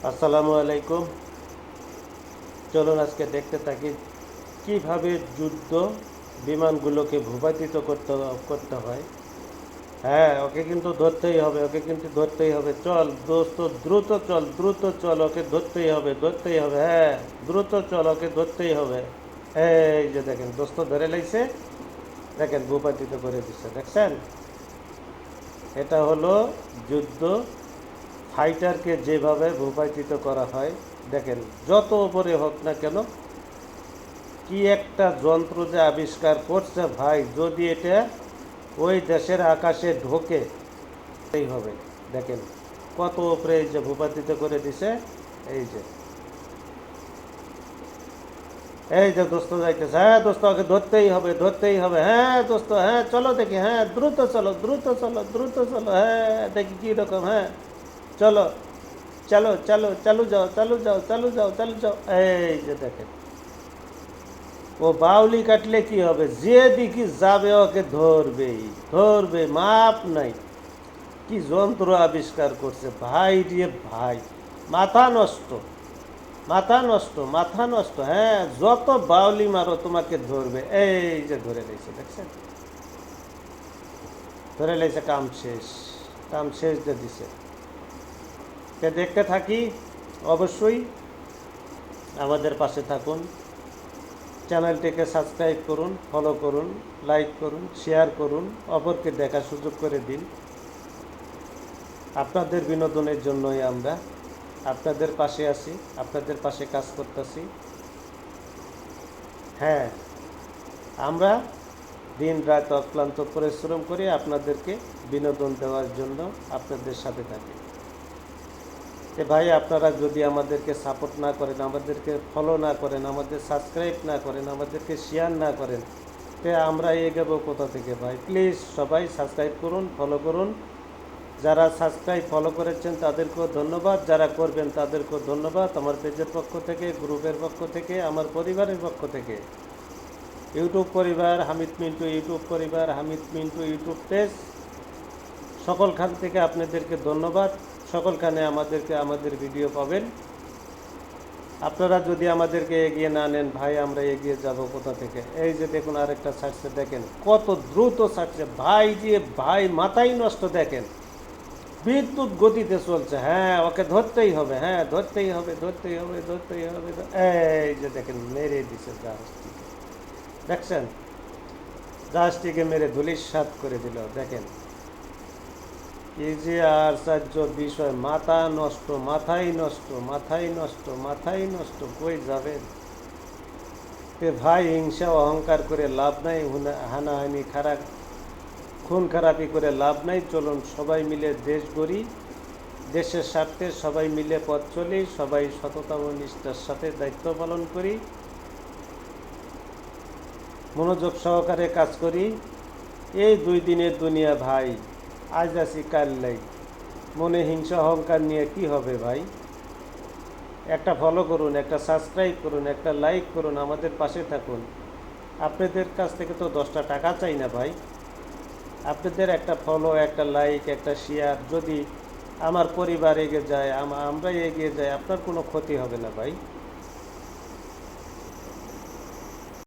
আসসালামু আলাইকুম। চলুন আজকে দেখতে থাকি কিভাবে যুদ্ধ বিমানগুলোকে ভূপাতিত করতে হয়। হ্যাঁ, ওকে কিন্তু ধরতেই হবে, ওকে কিন্তু ধরতেই হবে। চল দোস্ত, দ্রুত চল, দ্রুত চল, ওকে ধরতেই হবে, ধরতেই হবে। হ্যাঁ, দ্রুত চল, ওকে ধরতেই হবে। এই যে দেখেন, দোস্ত ধরে লাইছে, দেখেন ভূপাতিত করে দিচ্ছে, দেখছেন? এটা হলো যুদ্ধ ফাইটারকে যেভাবে ভূপাতিত করা হয়। দেখেন, যত উপরে হোক না কেন, কি একটা যন্ত্র যে আবিষ্কার করছে ভাই, যদি এটা ওই দেশের আকাশে ঢোকে এই হবে। দেখেন কত উপরে এই যে ভূপাতিত করে দিছে। এই যে এই যে দোস্ত যাইতেছে, হ্যাঁ দোস্ত ওকে ধরতেই হবে, ধরতেই হবে। হ্যাঁ দোস্ত, হ্যাঁ চলো দেখি, হ্যাঁ দ্রুত চলো, দ্রুত চলো, দ্রুত চলো, হ্যাঁ দেখি কী রকম। হ্যাঁ চলো, চলো চলো, চালু যাও, চালু যাও, চালু যাও, চালু যাও। এই যে দেখেন, ও বাউলি কাটলে কি হবে, যে দিকে যাবে ওকে ধরবেই, ধরবে, মাপ নাই। কি যন্ত্র আবিষ্কার করছে ভাই রে ভাই, মাথা নষ্ট, মাথা নষ্ট, মাথা নষ্ট। হ্যাঁ, যত বাউলি মারো তোমাকে ধরবে। এই যে ধরে লেগেছে, দেখছেন? ধরে লেগেছে, কাম শেষ, কাম শেষ দিয়ে দিছে। দেখতে থাকি, অবশ্যই আমাদের পাশে থাকুন। চ্যানেলটিকে সাবস্ক্রাইব করুন, ফলো করুন, লাইক করুন, শেয়ার করুন, অপরকে দেখার সুযোগ করে দিন। আপনাদের বিনোদনের জন্যই আমরা আপনাদের পাশে আছি, আপনাদের পাশে কাজ করতেছি। হ্যাঁ, আমরা দিন রাত অক্লান্ত পরিশ্রম করে আপনাদেরকে বিনোদন দেওয়ার জন্য আপনাদের সাথে থাকি। ভাই, আপনারা যদি আমাদেরকে সাপোর্ট না করেন, আমাদেরকে ফলো না করেন, আমাদের সাবস্ক্রাইব না করেন, আমাদেরকে শেয়ার না করেন, তে আমরা এগোবো কোথা থেকে ভাই? প্লিজ সবাই সাবস্ক্রাইব করুন, ফলো করুন। যারা সাবস্ক্রাইব ফলো করেছেন তাদেরকেও ধন্যবাদ, যারা করবেন তাদেরকেও ধন্যবাদ। আমার পেজের পক্ষ থেকে, গ্রুপের পক্ষ থেকে, আমার পরিবারের পক্ষ থেকে, ইউটিউব পরিবার, হামিদ মিন্টু ইউটিউব পরিবার, হামিদ মিন্টু ইউটিউব পেজ, সকলখান থেকে আপনাদেরকে ধন্যবাদ। সকলখানে আমাদের ভিডিও পাবেন। আপনারা যদি আমাদেরকে এগিয়ে না নেন ভাই, আমরা এগিয়ে যাব কোথা থেকে? এই যে দেখুন, আরেকটা ছাড়ছে, দেখেন কত দ্রুত ছাড়ছে ভাই যে ভাই, মাথাই নষ্ট। দেখেন বিদ্যুৎ গতিতে চলছে। হ্যাঁ, ওকে ধরতেই হবে, হ্যাঁ ধরতেই হবে, ধরতেই হবে, ধরতেই হবে। এই যে দেখেন, মেরে দিছে জাহাজটিকে, দেখছেন? জাহাজটিকে মেরে ধূলিসাৎ করে দিল। দেখেন কি যে আশ্চর্য বিষয়, মাথা নষ্ট, মাথাই নষ্ট, মাথাই নষ্ট, মাথাই নষ্ট। কই যাবেন ভাই? হিংসা অহংকার করে লাভ নাই, হানাহানি খারাপ খুন খারাপি করে লাভ নাই। চলুন সবাই মিলে দেশ গড়ি, দেশের স্বার্থে সবাই মিলে পথ চলি, সবাই সততা ও নিষ্ঠার সাথে দায়িত্ব পালন করি, মনোযোগ সহকারে কাজ করি। এই 2 দিনের দুনিয়া ভাই, আজ আছি কাল নাই। মনে হিংসা অহংকার নিয়ে কি হবে ভাই? একটা ফলো করুন, একটা সাবস্ক্রাইব করুন, একটা লাইক করুন, আমাদের পাশে থাকুন। আপনাদের কাছ থেকে তো 10টা টাকা চাই না ভাই। আপনাদের একটা ফলো, একটা লাইক, একটা শেয়ার, যদি আমার পরিবার এগিয়ে যায়, আমরা এগিয়ে যাই, আপনার কোনো ক্ষতি হবে না ভাই।